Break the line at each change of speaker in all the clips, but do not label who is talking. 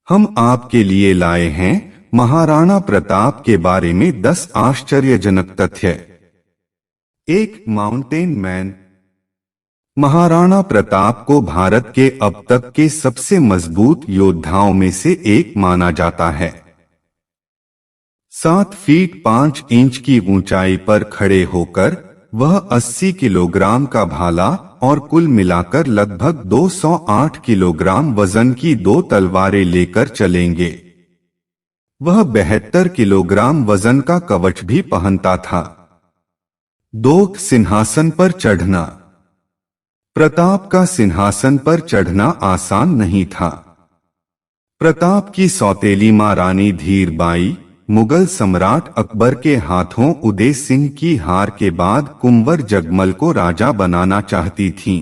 हम आपके लिए लाए हैं महाराणा प्रताप के बारे में 10 आश्चर्यजनक तथ्य। एक माउंटेन मैन। महाराणा प्रताप को भारत के अब तक के सबसे मजबूत योद्धाओं में से एक माना जाता है। 7 फीट 5 इंच की ऊंचाई पर खड़े होकर वह 80 किलोग्राम का भाला और कुल मिलाकर लगभग 208 किलोग्राम वजन की 2 तलवारें लेकर चलेंगे। वह 72 किलोग्राम वजन का कवच भी पहनता था। 2 सिंहासन पर चढ़ना। प्रताप का सिंहासन पर चढ़ना आसान नहीं था। प्रताप की सौतेली मां रानी धीरबाई मुगल सम्राट अकबर के हाथों उदय सिंह की हार के बाद कुंवर जगमल को राजा बनाना चाहती थीं।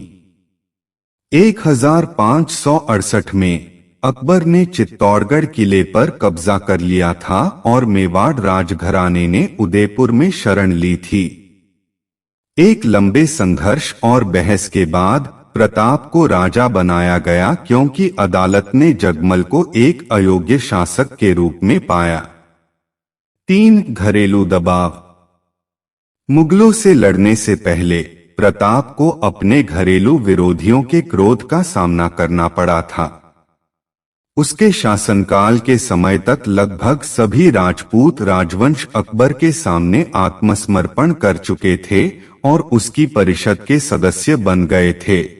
1568 में अकबर ने चित्तौड़गढ़ किले पर कब्जा कर लिया था और मेवाड़ राजघराने ने उदयपुर में शरण ली थी। एक लंबे संघर्ष और बहस के बाद प्रताप को राजा बनाया गया क्योंकि अदालत ने जगमल को एक अयोग्य शासक के रूप में पाया। 3 घरेलू दबाव। मुगलों से लड़ने से पहले प्रताप को अपने घरेलू विरोधियों के क्रोध का सामना करना पड़ा था। उसके शासनकाल के समय तक लगभग सभी राजपूत राजवंश अकबर के सामने आत्मसमर्पण कर चुके थे और उसकी परिषद के सदस्य बन गए थे।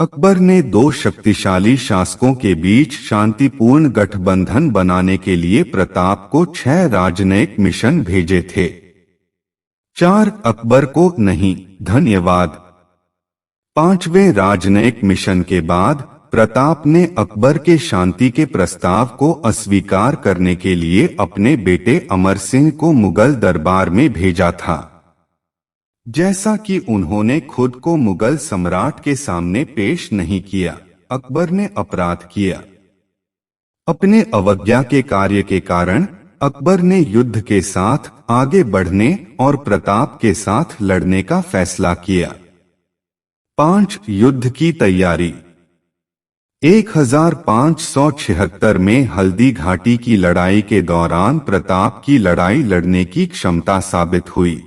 अकबर ने 2 शक्तिशाली शासकों के बीच शांतिपूर्ण गठबंधन बनाने के लिए प्रताप को 6 राजनयिक मिशन भेजे थे। 4 अकबर को नहीं, धन्यवाद। 5वें राजनयिक मिशन के बाद प्रताप ने अकबर के शांति के प्रस्ताव को अस्वीकार करने के लिए अपने बेटे अमर सिंह को मुगल दरबार में भेजा था। जैसा कि उन्होंने खुद को मुगल सम्राट के सामने पेश नहीं किया, अकबर ने अपराध किया। अपने अवज्ञा के कार्य के कारण अकबर ने युद्ध के साथ आगे बढ़ने और प्रताप के साथ लड़ने का फैसला किया। 5 युद्ध की तैयारी। 1576 में हल्दी घाटी की लड़ाई के दौरान प्रताप की लड़ाई लड़ने की क्षमता साबित हुई।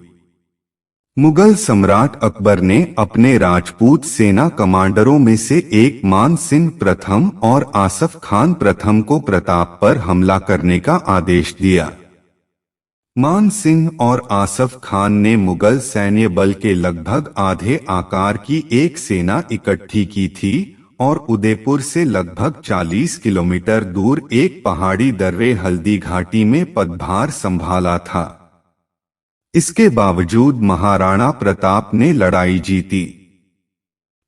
मुगल सम्राट अकबर ने अपने राजपूत सेना कमांडरों में से एक मान सिंह प्रथम और आसफ खान प्रथम को प्रताप पर हमला करने का आदेश दिया। मान सिंह और आसफ खान ने मुगल सैन्य बल के लगभग आधे आकार की एक सेना इकट्ठी की थी और उदयपुर से लगभग 40 किलोमीटर दूर एक पहाड़ी दर्रे हल्दी घाटी में पदभार संभाला था। इसके बावजूद महाराणा प्रताप ने लड़ाई जीती।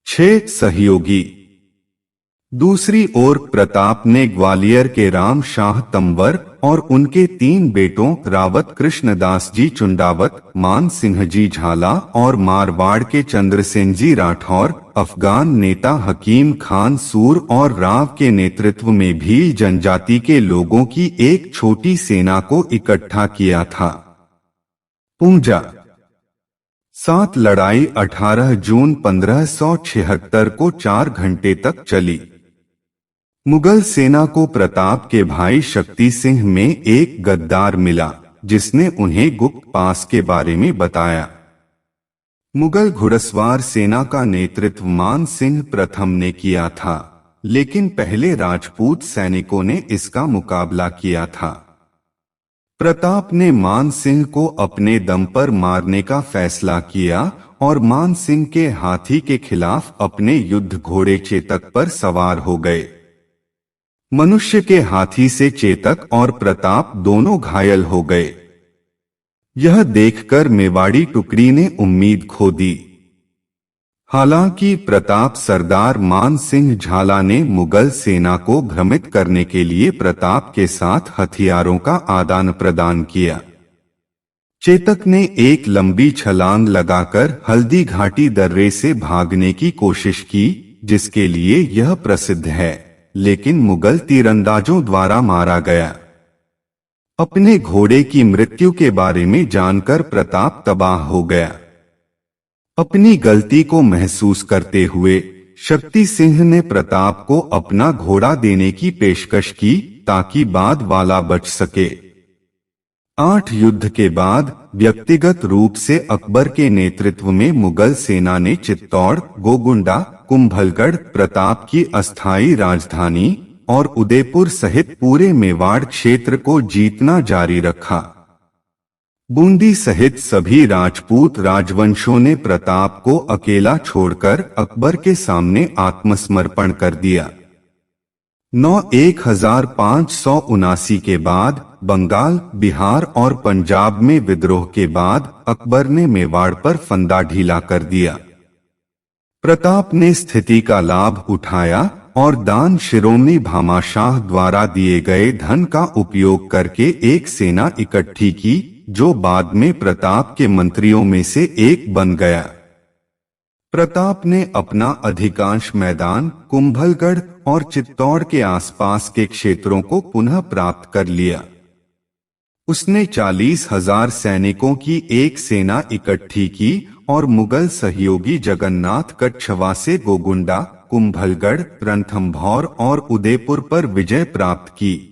6 सहयोगी। दूसरी ओर प्रताप ने ग्वालियर के राम शाह तंवर और उनके 3 बेटों रावत कृष्णदास जी चुंडावत, मान सिंह जी झाला और मारवाड़ के चंद्रसेन जी राठौर, अफगान नेता हकीम खान सूर और राव के नेतृत्व में भील जनजाति के लोगों की एक छोटी सेना को इकट्ठा किया था। पूंजा। 7 लड़ाई 18 जून 1576 को 4 घंटे तक चली। मुगल सेना को प्रताप के भाई शक्ति सिंह में एक गद्दार मिला जिसने उन्हें गुप्त पास के बारे में बताया। मुगल घुड़सवार सेना का नेतृत्व मान सिंह प्रथम ने किया था, लेकिन पहले राजपूत सैनिकों ने इसका मुकाबला किया था। प्रताप ने मान सिंह को अपने दम पर मारने का फैसला किया और मान सिंह के हाथी के खिलाफ अपने युद्ध घोड़े चेतक पर सवार हो गए। मनुष्य के हाथी से चेतक और प्रताप दोनों घायल हो गए। यह देखकर मेवाड़ी टुकड़ी ने उम्मीद खो दी। हालांकि प्रताप सरदार मान सिंह झाला ने मुगल सेना को भ्रमित करने के लिए प्रताप के साथ हथियारों का आदान प्रदान किया। चेतक ने एक लंबी छलांग लगाकर हल्दी घाटी दर्रे से भागने की कोशिश की, जिसके लिए यह प्रसिद्ध है, लेकिन मुगल तीरंदाजों द्वारा मारा गया। अपने घोड़े की मृत्यु के बारे में जानकर प्रताप तबाह हो गया। अपनी गलती को महसूस करते हुए शक्ति सिंह ने प्रताप को अपना घोड़ा देने की पेशकश की ताकि बाद वाला बच सके। 8 युद्ध के बाद व्यक्तिगत रूप से अकबर के नेतृत्व में मुगल सेना ने चित्तौड़, गोगुंडा, कुंभलगढ़, प्रताप की अस्थायी राजधानी और उदयपुर सहित पूरे मेवाड़ क्षेत्र को जीतना जारी रखा। बूंदी सहित सभी राजपूत राजवंशों ने प्रताप को अकेला छोड़कर अकबर के सामने आत्मसमर्पण कर दिया। 1579 के बाद बंगाल, बिहार और पंजाब में विद्रोह के बाद अकबर ने मेवाड़ पर फंदा ढीला कर दिया। प्रताप ने स्थिति का लाभ उठाया और दान शिरोमणि भामाशाह द्वारा दिए गए धन का उपयोग करके एक सेना इकट्ठी की जो बाद में प्रताप के मंत्रियों में से एक बन गया। प्रताप ने अपना अधिकांश मैदान कुंभलगढ़ और चित्तौड़ के आसपास के क्षेत्रों को पुनः प्राप्त कर लिया। उसने 40,000 सैनिकों की एक सेना इकट्ठी की और मुगल सहयोगी जगन्नाथ कच्छवा से गोगुंडा, कुंभलगढ़, रणथंभौर और उदयपुर पर विजय प्राप्त की।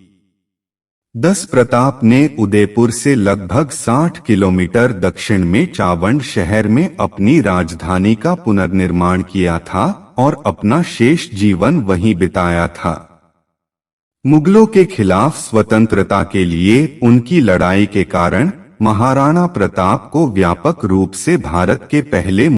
10 प्रताप ने उदयपुर से लगभग 60 किलोमीटर दक्षिण में चावंड शहर में अपनी राजधानी का पुनर्निर्माण किया था और अपना शेष जीवन वहीं बिताया था। मुगलों के खिलाफ स्वतंत्रता के लिए उनकी लड़ाई के कारण महाराणा प्रताप को व्यापक रूप से भारत के पहले